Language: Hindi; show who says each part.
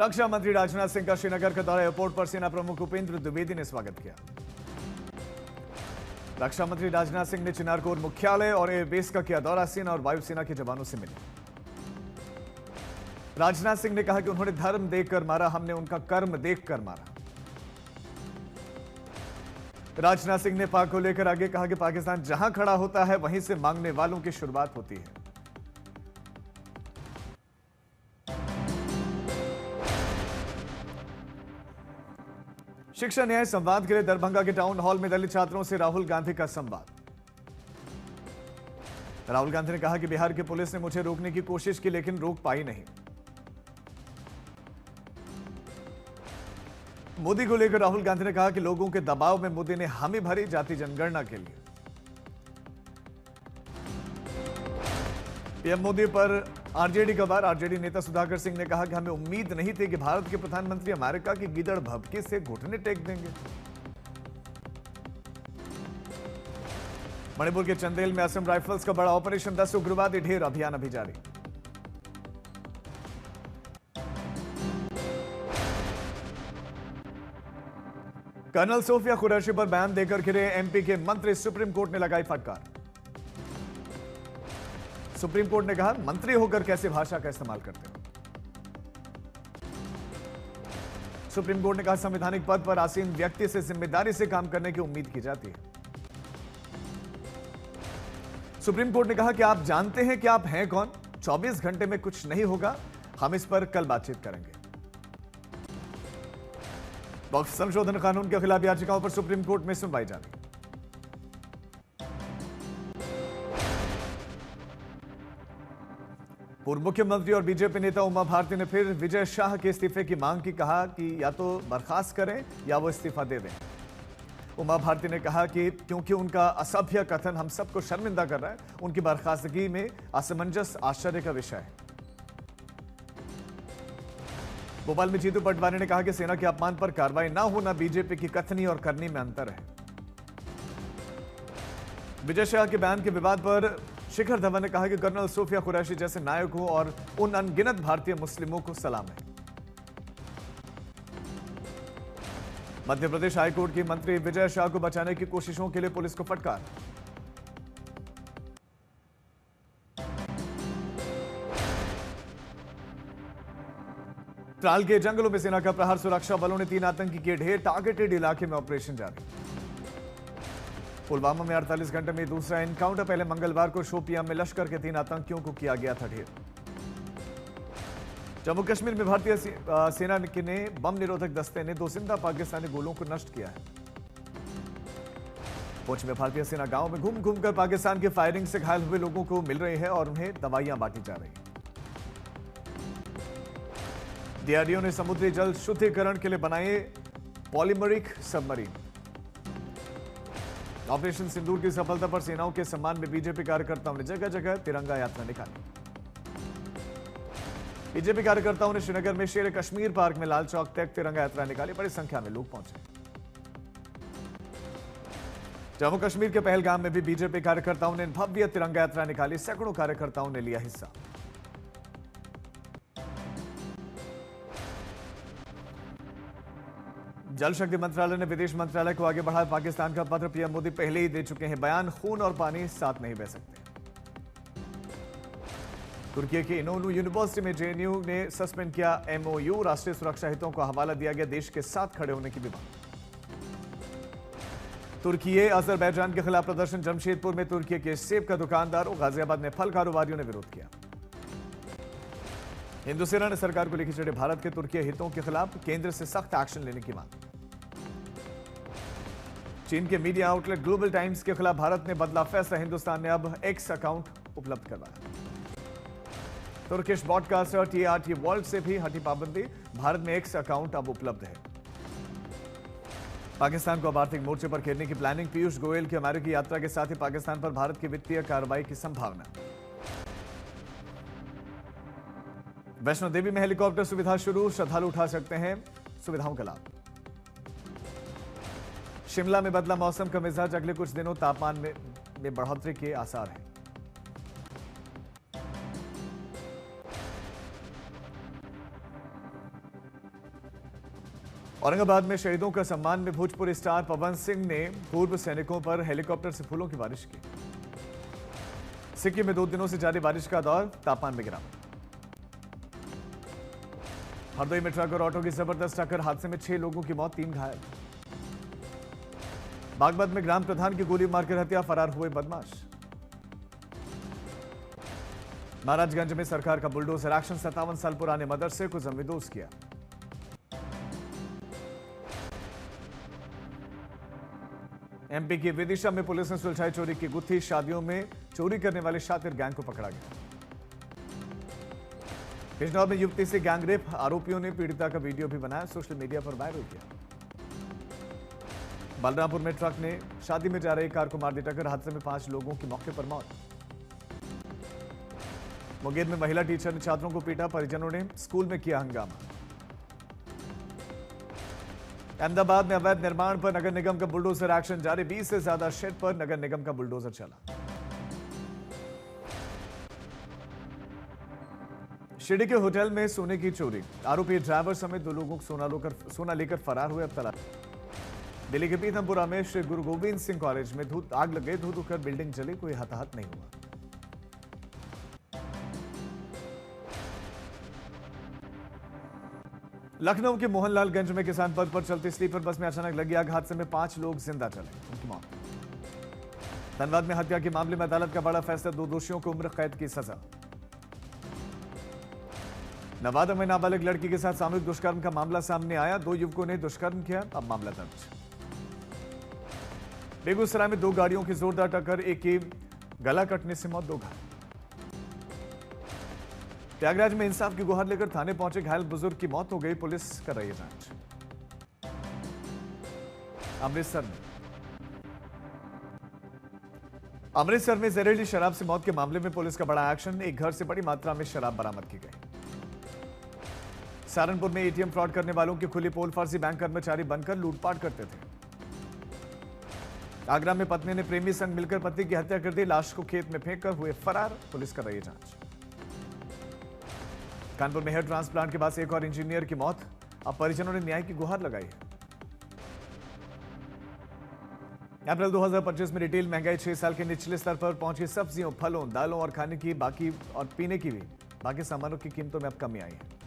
Speaker 1: रक्षा मंत्री राजनाथ सिंह का श्रीनगर का दौरा, एयरपोर्ट पर सेना प्रमुख उपेंद्र द्विवेदी ने स्वागत किया। रक्षा मंत्री राजनाथ सिंह ने चिनार कोर मुख्यालय और एयरबेस का किया दौरा, सेना और वायुसेना के जवानों से मिले। राजनाथ सिंह ने कहा कि उन्होंने धर्म देखकर मारा, हमने उनका कर्म देखकर मारा। राजनाथ सिंह ने पाक को लेकर आगे कहा कि पाकिस्तान जहां खड़ा होता है वहीं से मांगने वालों की शुरुआत होती है। शिक्षा न्याय संवाद के लिए दरभंगा के टाउन हॉल में दलित छात्रों से राहुल गांधी का संवाद। राहुल गांधी ने कहा कि बिहार की पुलिस ने मुझे रोकने की कोशिश की लेकिन रोक पाई नहीं। मोदी को लेकर राहुल गांधी ने कहा कि लोगों के दबाव में मोदी ने हामी भरी जाति जनगणना के लिए। पीएम मोदी पर आरजेडी का वार, आरजेडी नेता सुधाकर सिंह ने कहा कि हमें उम्मीद नहीं थी कि भारत के प्रधानमंत्री अमेरिका की गीदड़ भभकी से घुटने टेक देंगे। मणिपुर के चंदेल में असम राइफल्स का बड़ा ऑपरेशन, 10 उग्रवादी ढेर, अभियान अभी जारी। कर्नल सोफिया कुरैशी पर बयान देकर घिरे एमपी के मंत्री, सुप्रीम कोर्ट ने लगाई फटकार। सुप्रीम कोर्ट ने कहा मंत्री होकर कैसे भाषा का इस्तेमाल करते हो। सुप्रीम कोर्ट ने कहा संवैधानिक पद पर आसीन व्यक्ति से जिम्मेदारी से काम करने की उम्मीद की जाती है। सुप्रीम कोर्ट ने कहा कि आप जानते हैं कि आप हैं कौन, 24 घंटे में कुछ नहीं होगा, हम इस पर कल बातचीत करेंगे। वक्फ संशोधन कानून के खिलाफ याचिकाओं पर सुप्रीम कोर्ट में सुनवाई जारी। पूर्व मुख्यमंत्री और बीजेपी नेता उमा भारती ने फिर विजय शाह के इस्तीफे की मांग की, कहा कि या तो बर्खास्त करें या वो इस्तीफा दे दें। उमा भारती ने कहा कि क्योंकि उनका असभ्य कथन हम सबको शर्मिंदा कर रहा है, उनकी बर्खास्तगी में असमंजस आश्चर्य का विषय है। भोपाल में जीतू पटवारी ने कहा कि सेना के अपमान पर कार्रवाई ना होना बीजेपी की कथनी और करनी में अंतर है। विजय शाह के बयान के विवाद पर शिखर धवन ने कहा कि कर्नल सोफिया कुरैशी जैसे नायक हो और उन अनगिनत भारतीय मुस्लिमों को सलाम है। मध्य प्रदेश हाईकोर्ट की मंत्री विजय शाह को बचाने की कोशिशों के लिए पुलिस को फटकार। त्राल के जंगलों में सेना का प्रहार, सुरक्षा बलों ने 3 आतंकी किए ढेर, टारगेटेड इलाके में ऑपरेशन जारी। पुलवामा में 48 घंटे में दूसरा एनकाउंटर, पहले मंगलवार को शोपियां में लश्कर के 3 आतंकियों को किया गया था ढेर। जम्मू कश्मीर में भारतीय सेना ने बम निरोधक दस्ते ने 2 जिंदा पाकिस्तानी गोलों को नष्ट किया है। पुंछ में भारतीय सेना गांव में घूम घूमकर पाकिस्तान की फायरिंग से घायल हुए लोगों को मिल रही है और उन्हें दवाइयां बांटी जा रही है। डीआरडीओ ने समुद्री जल शुद्धिकरण के लिए बनाए पॉलीमरिक सबमरीन। ऑपरेशन सिंदूर की सफलता पर सेनाओं के सम्मान में बीजेपी कार्यकर्ताओं ने जगह जगह तिरंगा यात्रा निकाली। बीजेपी कार्यकर्ताओं ने श्रीनगर में शेर कश्मीर पार्क में लाल चौक तक तिरंगा यात्रा निकाली, बड़ी संख्या में लोग पहुंचे। जम्मू कश्मीर के पहलगाम में भी बीजेपी कार्यकर्ताओं ने भव्य तिरंगा यात्रा निकाली, सैकड़ों कार्यकर्ताओं ने लिया हिस्सा। जल शक्ति मंत्रालय ने विदेश मंत्रालय को आगे बढ़ाया पाकिस्तान का पत्र, पीएम मोदी पहले ही दे चुके हैं बयान, खून और पानी साथ नहीं बह सकते। तुर्की के इनोनू यूनिवर्सिटी में जेएनयू ने सस्पेंड किया एमओयू, राष्ट्रीय सुरक्षा हितों को हवाला दिया गया, देश के साथ खड़े होने की भी बात। तुर्की अजरबैजान के खिलाफ प्रदर्शन, जमशेदपुर में तुर्की के सेब का दुकानदारों, गाजियाबाद में फल कारोबारियों ने विरोध किया। हिंदू सेना ने सरकार को लिखी चिट्ठी, भारत के तुर्की हितों के खिलाफ केंद्र से सख्त एक्शन लेने की मांग। चीन के मीडिया आउटलेट ग्लोबल टाइम्स के खिलाफ भारत ने बदला फैसला, हिंदुस्तान ने अब एक्स अकाउंट उपलब्ध करवाया। तुर्किश ब्रॉडकास्टर टीआरटी वर्ल्ड से भी हटी पाबंदी, भारत में एक्स अकाउंट अब उपलब्ध है। पाकिस्तान को अब आर्थिक मोर्चे पर खेलने की प्लानिंग, पीयूष गोयल की अमेरिकी यात्रा के साथ ही पाकिस्तान पर भारत की वित्तीय कार्रवाई की संभावना। वैष्णो देवी में हेलीकॉप्टर सुविधा शुरू, श्रद्धालु उठा सकते हैं सुविधाओं का लाभ। शिमला में बदला मौसम का मिजाज, अगले कुछ दिनों तापमान में बढ़ोतरी के आसार हैं। औरंगाबाद में शहीदों का सम्मान में भोजपुरी स्टार पवन सिंह ने पूर्व सैनिकों पर हेलीकॉप्टर से फूलों की बारिश की। सिक्किम में 2 दिनों से जारी बारिश का दौर, तापमान में गिरावट। हरदोई में ट्रक और ऑटो की जबरदस्त टक्कर, हादसे में 6 लोगों की मौत, 3 घायल। बागपत में ग्राम प्रधान की गोली मारकर हत्या, फरार हुए बदमाश। महाराजगंज में सरकार का बुलडोजर एक्शन, 57 साल पुराने मदरसे को जमींदोज किया। एमपी की विदिशा में पुलिस ने सुलझाई चोरी की गुत्थी, शादियों में चोरी करने वाले शातिर गैंग को पकड़ा गया। बिजनौर में युवती से गैंगरेप, आरोपियों ने पीड़िता का वीडियो भी बनाया, सोशल मीडिया पर वायरल किया। बलरामपुर में ट्रक ने शादी में जा रही कार को मार दी टक्कर, हादसे में 5 लोगों की मौके पर मौत। मुंगेर में महिला टीचर ने छात्रों को पीटा, परिजनों ने स्कूल में किया हंगामा। अहमदाबाद में अवैध निर्माण पर नगर निगम का बुलडोजर एक्शन जारी, 20 से ज्यादा शेड पर नगर निगम का बुलडोजर चला। शिरडी के होटल में सोने की चोरी, आरोपी ड्राइवर समेत 2 लोगों को सोना लेकर फरार हुए, अब तलाश। दिल्ली के पीथमपुरा में श्री गुरु गोविंद सिंह कॉलेज में आग लगे, धू कर बिल्डिंग जली, कोई हताहत नहीं हुआ। लखनऊ के मोहनलालगंज में किसान पथ पर चलती स्लीपर बस में अचानक लगी आग, हादसे में 5 लोग जिंदा चले, उनकी मौत। धनबाद में हत्या के मामले में अदालत का बड़ा फैसला, 2 दोषियों को उम्र कैद की सजा। नवादा में नाबालिग लड़की के साथ सामूहिक दुष्कर्म का मामला सामने आया, 2 युवकों ने दुष्कर्म किया, अब मामला दर्ज। बेगूसराय में 2 गाड़ियों की जोरदार टक्कर, एक की गला कटने से मौत, 2 घायल। प्रयागराज में इंसाफ की गुहार लेकर थाने पहुंचे घायल बुजुर्ग की मौत हो गई, पुलिस कर रही है जांच। अमृतसर में जहरीली शराब से मौत के मामले में पुलिस का बड़ा एक्शन, एक घर से बड़ी मात्रा में शराब बरामद की गई। सहारनपुर में एटीएम फ्रॉड करने वालों की खुली पोल, फर्जी बैंक कर्मचारी बनकर लूटपाट करते थे। आगरा में पत्नी ने प्रेमी संग मिलकर पति की हत्या कर दी, लाश को खेत में फेंककर हुए फरार, पुलिस कर रही है जांच। कानपुर में हेयर ट्रांसप्लांट के बाद एक और इंजीनियर की मौत, अब परिजनों ने न्याय की गुहार लगाई है। अप्रैल 2025 में रिटेल महंगाई 6 साल के निचले स्तर पर पहुंची, सब्जियों, फलों, दालों और खाने की बाकी और पीने की भी बाकी सामानों की कीमतों में अब कमी आई है।